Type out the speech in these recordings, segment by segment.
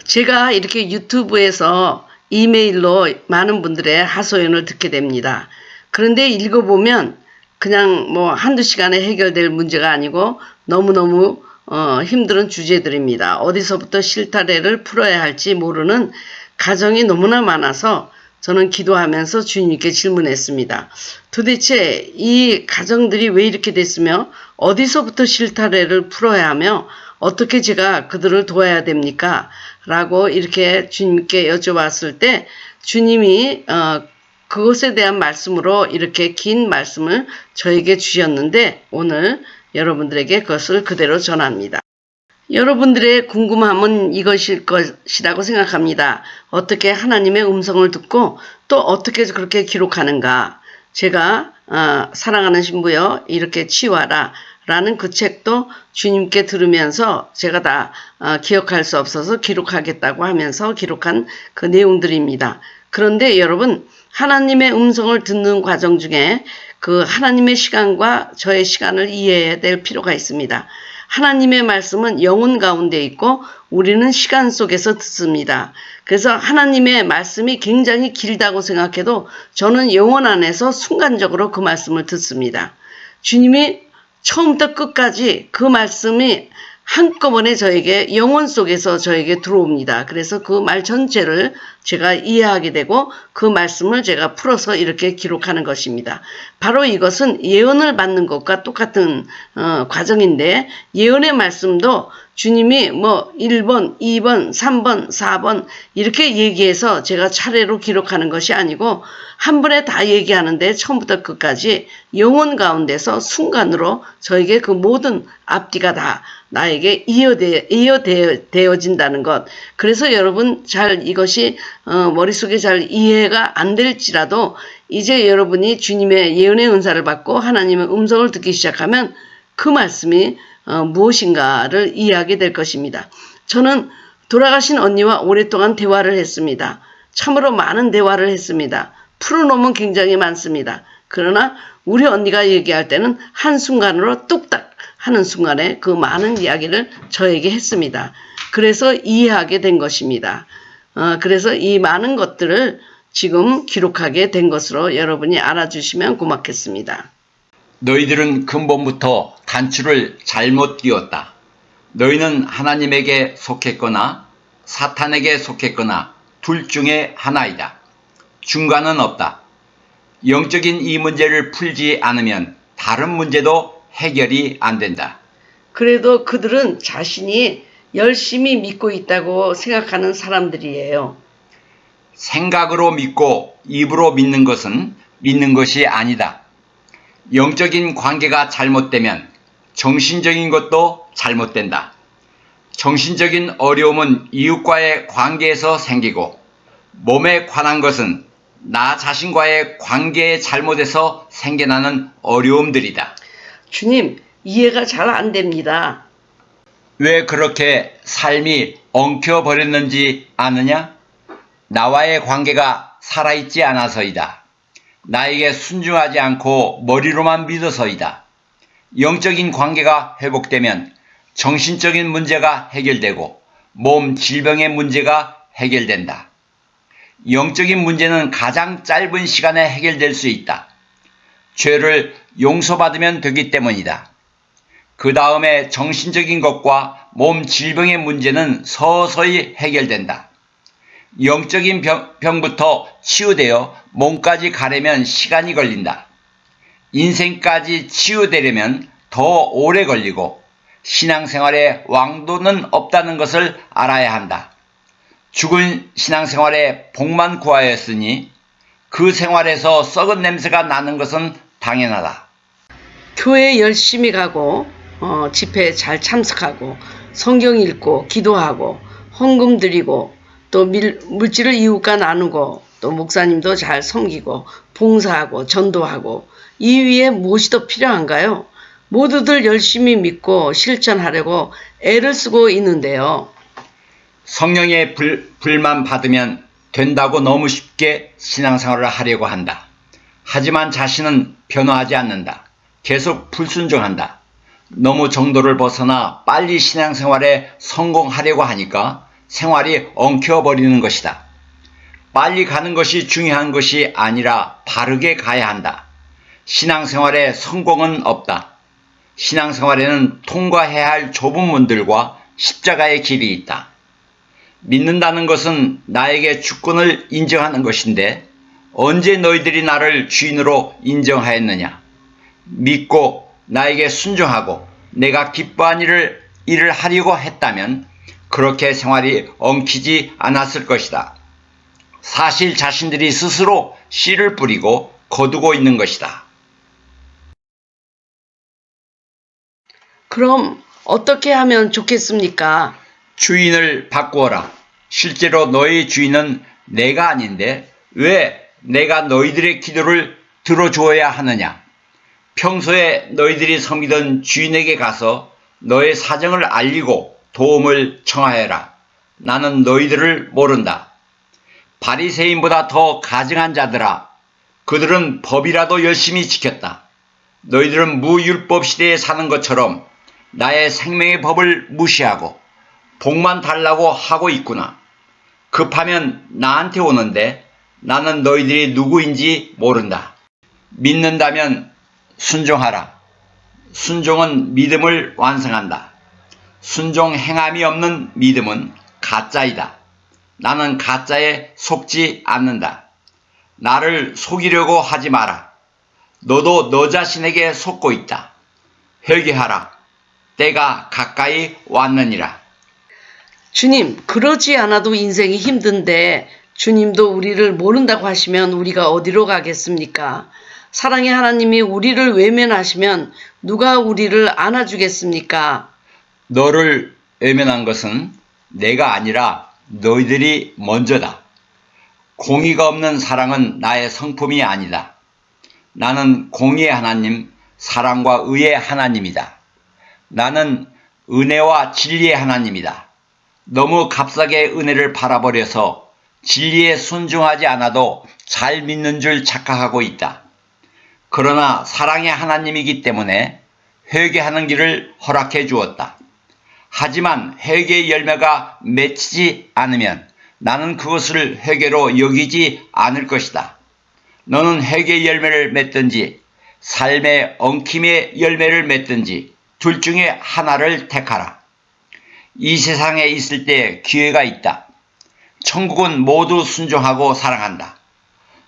제가 이렇게 유튜브에서 이메일로 많은 분들의 하소연을 듣게 됩니다. 그런데 읽어보면 그냥 뭐 한두 시간에 해결될 문제가 아니고 너무너무 힘든 주제들입니다. 어디서부터 실타래를 풀어야 할지 모르는 가정이 너무나 많아서 저는 기도하면서 주님께 질문했습니다. 도대체 이 가정들이 왜 이렇게 됐으며 어디서부터 실타래를 풀어야 하며 어떻게 제가 그들을 도와야 됩니까? 라고 이렇게 주님께 여쭤봤을 때 주님이 그것에 대한 말씀으로 이렇게 긴 말씀을 저에게 주셨는데 오늘 여러분들에게 그것을 그대로 전합니다. 여러분들의 궁금함은 이것일 것이라고 생각합니다. 어떻게 하나님의 음성을 듣고 또 어떻게 그렇게 기록하는가. 제가 사랑하는 신부여 이렇게 치유하라 라는 그 책도 주님께 들으면서 제가 다 기억할 수 없어서 기록하겠다고 하면서 기록한 그 내용들입니다. 그런데 여러분 하나님의 음성을 듣는 과정 중에 그 하나님의 시간과 저의 시간을 이해해야 될 필요가 있습니다. 하나님의 말씀은 영혼 가운데 있고 우리는 시간 속에서 듣습니다. 그래서 하나님의 말씀이 굉장히 길다고 생각해도 저는 영혼 안에서 순간적으로 그 말씀을 듣습니다. 주님이 처음부터 끝까지 그 말씀이 한꺼번에 저에게 영혼 속에서 저에게 들어옵니다. 그래서 그 말 전체를 제가 이해하게 되고 그 말씀을 제가 풀어서 이렇게 기록하는 것입니다. 바로 이것은 예언을 받는 것과 똑같은 과정인데 예언의 말씀도 주님이 뭐 1번, 2번, 3번, 4번 이렇게 얘기해서 제가 차례로 기록하는 것이 아니고 한 번에 다 얘기하는데 처음부터 끝까지 영혼 가운데서 순간으로 저에게 그 모든 앞뒤가 다 나에게 이어되어진다는 것. 그래서 여러분 잘 이것이 머릿속에 잘 이해가 안 될지라도 이제 여러분이 주님의 예언의 은사를 받고 하나님의 음성을 듣기 시작하면 그 말씀이 무엇인가를 이해하게 될 것입니다. 저는 돌아가신 언니와 오랫동안 대화를 했습니다. 참으로 많은 대화를 했습니다. 풀어놓으면 굉장히 많습니다. 그러나 우리 언니가 얘기할 때는 한순간으로 뚝딱 하는 순간에 그 많은 이야기를 저에게 했습니다. 그래서 이해하게 된 것입니다. 그래서 이 많은 것들을 지금 기록하게 된 것으로 여러분이 알아주시면 고맙겠습니다. 너희들은 근본부터 단추를 잘못 끼웠다. 너희는 하나님에게 속했거나 사탄에게 속했거나 둘 중에 하나이다. 중간은 없다. 영적인 이 문제를 풀지 않으면 다른 문제도 해결이 안 된다. 그래도 그들은 자신이 열심히 믿고 있다고 생각하는 사람들이에요. 생각으로 믿고 입으로 믿는 것은 믿는 것이 아니다. 영적인 관계가 잘못되면 정신적인 것도 잘못된다. 정신적인 어려움은 이웃과의 관계에서 생기고 몸에 관한 것은 나 자신과의 관계의 잘못에서 생겨나는 어려움들이다. 주님, 이해가 잘 안 됩니다. 왜 그렇게 삶이 엉켜버렸는지 아느냐? 나와의 관계가 살아있지 않아서이다. 나에게 순종하지 않고 머리로만 믿어서이다. 영적인 관계가 회복되면 정신적인 문제가 해결되고 몸 질병의 문제가 해결된다. 영적인 문제는 가장 짧은 시간에 해결될 수 있다. 죄를 용서받으면 되기 때문이다. 그 다음에 정신적인 것과 몸 질병의 문제는 서서히 해결된다. 영적인 병부터 치유되어 몸까지 가려면 시간이 걸린다. 인생까지 치유되려면 더 오래 걸리고 신앙생활에 왕도는 없다는 것을 알아야 한다. 죽은 신앙생활에 복만 구하였으니 그 생활에서 썩은 냄새가 나는 것은 당연하다. 교회 열심히 가고 집회에 잘 참석하고 성경 읽고 기도하고 헌금 드리고 또 물질을 이웃과 나누고 또 목사님도 잘 섬기고 봉사하고 전도하고 이 위에 무엇이 더 필요한가요? 모두들 열심히 믿고 실천하려고 애를 쓰고 있는데요. 성령의 불만 받으면 된다고 너무 쉽게 신앙생활을 하려고 한다. 하지만 자신은 변화하지 않는다. 계속 불순종한다. 너무 정도를 벗어나 빨리 신앙생활에 성공하려고 하니까 생활이 엉켜버리는 것이다. 빨리 가는 것이 중요한 것이 아니라 바르게 가야 한다. 신앙생활에 성공은 없다. 신앙생활에는 통과해야 할 좁은 문들과 십자가의 길이 있다. 믿는다는 것은 나에게 주권을 인정하는 것인데 언제 너희들이 나를 주인으로 인정하였느냐? 믿고 나에게 순종하고 내가 기뻐한 일을 하려고 했다면 그렇게 생활이 엉키지 않았을 것이다. 사실 자신들이 스스로 씨를 뿌리고 거두고 있는 것이다. 그럼 어떻게 하면 좋겠습니까? 주인을 바꾸어라. 실제로 너희 주인은 내가 아닌데 왜 내가 너희들의 기도를 들어주어야 하느냐? 평소에 너희들이 섬기던 주인에게 가서 너의 사정을 알리고 도움을 청하여라. 나는 너희들을 모른다. 바리새인보다 더 가증한 자들아, 그들은 법이라도 열심히 지켰다. 너희들은 무율법 시대에 사는 것처럼 나의 생명의 법을 무시하고 복만 달라고 하고 있구나. 급하면 나한테 오는데 나는 너희들이 누구인지 모른다. 믿는다면 순종하라. 순종은 믿음을 완성한다. 순종 행함이 없는 믿음은 가짜이다. 나는 가짜에 속지 않는다. 나를 속이려고 하지 마라. 너도 너 자신에게 속고 있다. 회개하라. 때가 가까이 왔느니라. 주님, 그러지 않아도 인생이 힘든데 주님도 우리를 모른다고 하시면 우리가 어디로 가겠습니까? 사랑의 하나님이 우리를 외면하시면 누가 우리를 안아주겠습니까? 너를 외면한 것은 내가 아니라 너희들이 먼저다. 공의가 없는 사랑은 나의 성품이 아니다. 나는 공의의 하나님, 사랑과 의의 하나님이다. 나는 은혜와 진리의 하나님이다. 너무 값싸게 은혜를 팔아버려서 진리에 순종하지 않아도 잘 믿는 줄 착각하고 있다. 그러나 사랑의 하나님이기 때문에 회개하는 길을 허락해 주었다. 하지만 회개의 열매가 맺히지 않으면 나는 그것을 회개로 여기지 않을 것이다. 너는 회개의 열매를 맺든지 삶의 엉킴의 열매를 맺든지 둘 중에 하나를 택하라. 이 세상에 있을 때 기회가 있다. 천국은 모두 순종하고 사랑한다.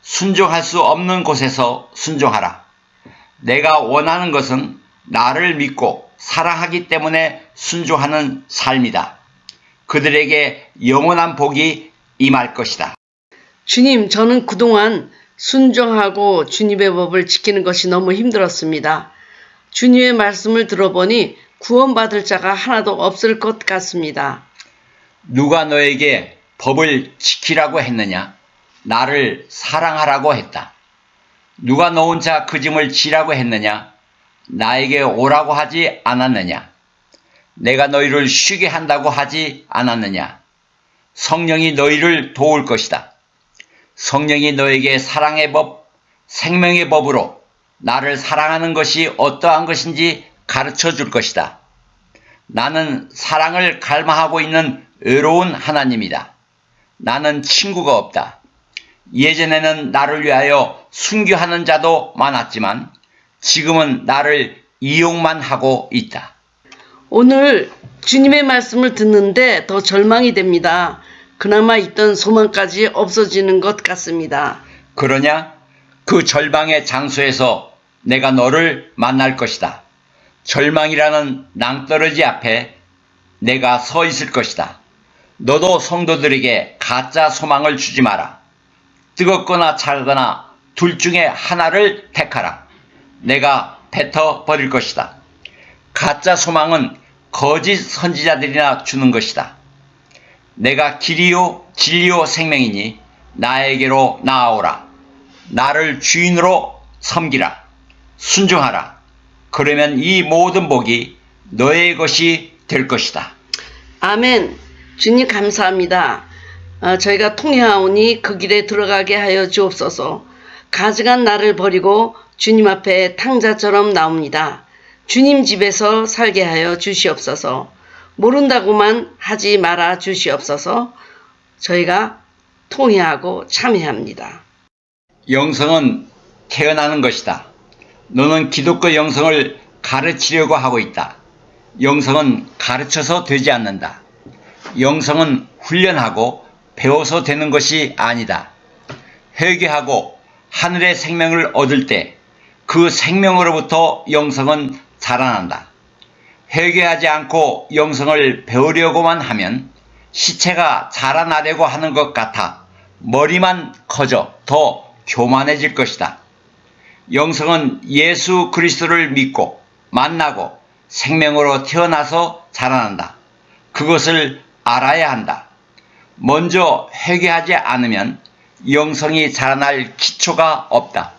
순종할 수 없는 곳에서 순종하라. 내가 원하는 것은 나를 믿고 사랑하기 때문에 순종하는 삶이다. 그들에게 영원한 복이 임할 것이다. 주님, 저는 그동안 순종하고 주님의 법을 지키는 것이 너무 힘들었습니다. 주님의 말씀을 들어보니 구원받을 자가 하나도 없을 것 같습니다. 누가 너에게 법을 지키라고 했느냐? 나를 사랑하라고 했다. 누가 너 혼자 그 짐을 지라고 했느냐? 나에게 오라고 하지 않았느냐? 내가 너희를 쉬게 한다고 하지 않았느냐? 성령이 너희를 도울 것이다. 성령이 너에게 사랑의 법, 생명의 법으로 나를 사랑하는 것이 어떠한 것인지 가르쳐 줄 것이다. 나는 사랑을 갈망하고 있는 의로운 하나님이다. 나는 친구가 없다. 예전에는 나를 위하여 순교하는 자도 많았지만 지금은 나를 이용만 하고 있다. 오늘 주님의 말씀을 듣는데 더 절망이 됩니다. 그나마 있던 소망까지 없어지는 것 같습니다. 그러냐? 그 절망의 장소에서 내가 너를 만날 것이다. 절망이라는 낭떠러지 앞에 내가 서 있을 것이다. 너도 성도들에게 가짜 소망을 주지 마라. 뜨겁거나 차거나 둘 중에 하나를 택하라. 내가 뱉어 버릴 것이다. 가짜 소망은 거짓 선지자들이나 주는 것이다. 내가 길이요 진리요 생명이니 나에게로 나아오라. 나를 주인으로 섬기라. 순종하라. 그러면 이 모든 복이 너의 것이 될 것이다. 아멘. 주님 감사합니다. 저희가 통회하오니 그 길에 들어가게 하여 주옵소서. 가증한 나를 버리고 주님 앞에 탕자처럼 나옵니다. 주님 집에서 살게 하여 주시옵소서. 모른다고만 하지 말아 주시옵소서. 저희가 통회하고 참회합니다. 영성은 태어나는 것이다. 너는 기독교 영성을 가르치려고 하고 있다. 영성은 가르쳐서 되지 않는다. 영성은 훈련하고 배워서 되는 것이 아니다. 회개하고 하늘의 생명을 얻을 때 그 생명으로부터 영성은 자라난다. 회개하지 않고 영성을 배우려고만 하면 시체가 자라나려고 하는 것 같아 머리만 커져 더 교만해질 것이다. 영성은 예수 그리스도를 믿고 만나고 생명으로 태어나서 자라난다. 그것을 알아야 한다. 먼저 회개하지 않으면 영성이 자라날 기초가 없다.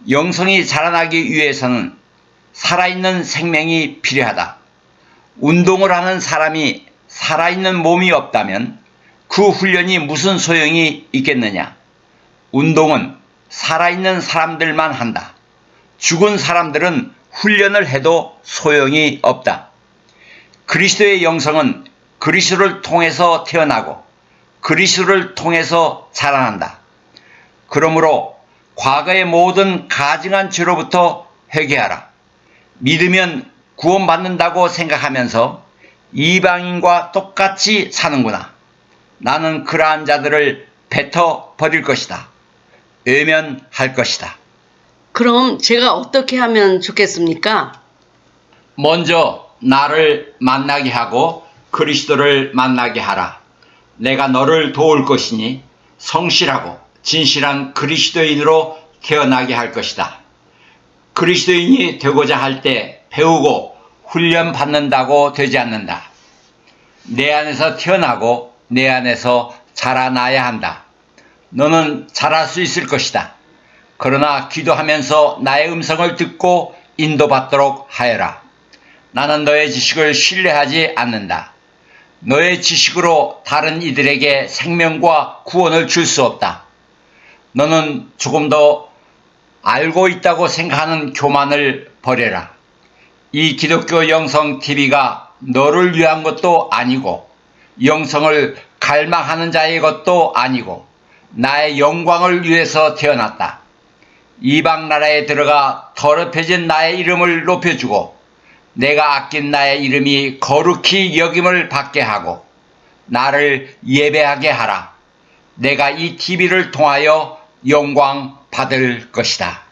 영성이 자라나기 위해서는 살아있는 생명이 필요하다. 운동을 하는 사람이 살아있는 몸이 없다면 그 훈련이 무슨 소용이 있겠느냐? 운동은 살아있는 사람들만 한다. 죽은 사람들은 훈련을 해도 소용이 없다. 그리스도의 영성은 그리스도를 통해서 태어나고 그리스도를 통해서 자라난다. 그러므로 과거의 모든 가증한 죄로부터 회개하라. 믿으면 구원받는다고 생각하면서 이방인과 똑같이 사는구나. 나는 그러한 자들을 뱉어 버릴 것이다. 외면할 것이다. 그럼 제가 어떻게 하면 좋겠습니까? 먼저 나를 만나게 하고 그리스도를 만나게 하라. 내가 너를 도울 것이니 성실하고 진실한 그리스도인으로 태어나게 할 것이다. 그리스도인이 되고자 할 때 배우고 훈련 받는다고 되지 않는다. 내 안에서 태어나고 내 안에서 자라나야 한다. 너는 자랄 수 있을 것이다. 그러나 기도하면서 나의 음성을 듣고 인도받도록 하여라. 나는 너의 지식을 신뢰하지 않는다. 너의 지식으로 다른 이들에게 생명과 구원을 줄 수 없다. 너는 조금 더 알고 있다고 생각하는 교만을 버려라. 이 기독교 영성 TV가 너를 위한 것도 아니고 영성을 갈망하는 자의 것도 아니고 나의 영광을 위해서 태어났다. 이방 나라에 들어가 더럽혀진 나의 이름을 높여주고 내가 아낀 나의 이름이 거룩히 여김을 받게 하고 나를 예배하게 하라. 내가 이 TV를 통하여 영광 받을 것이다.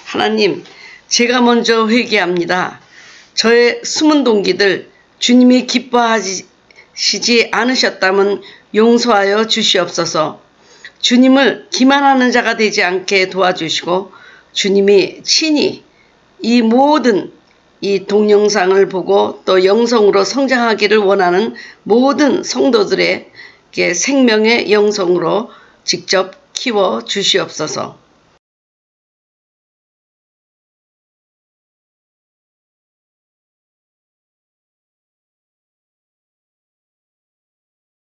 하나님, 제가 먼저 회개합니다. 저의 숨은 동기들 주님이 기뻐하시지 않으셨다면 용서하여 주시옵소서. 주님을 기만하는 자가 되지 않게 도와주시고 주님이 친히 이 모든 이 동영상을 보고 또 영성으로 성장하기를 원하는 모든 성도들에게 생명의 영성으로 직접 키워 주시옵소서.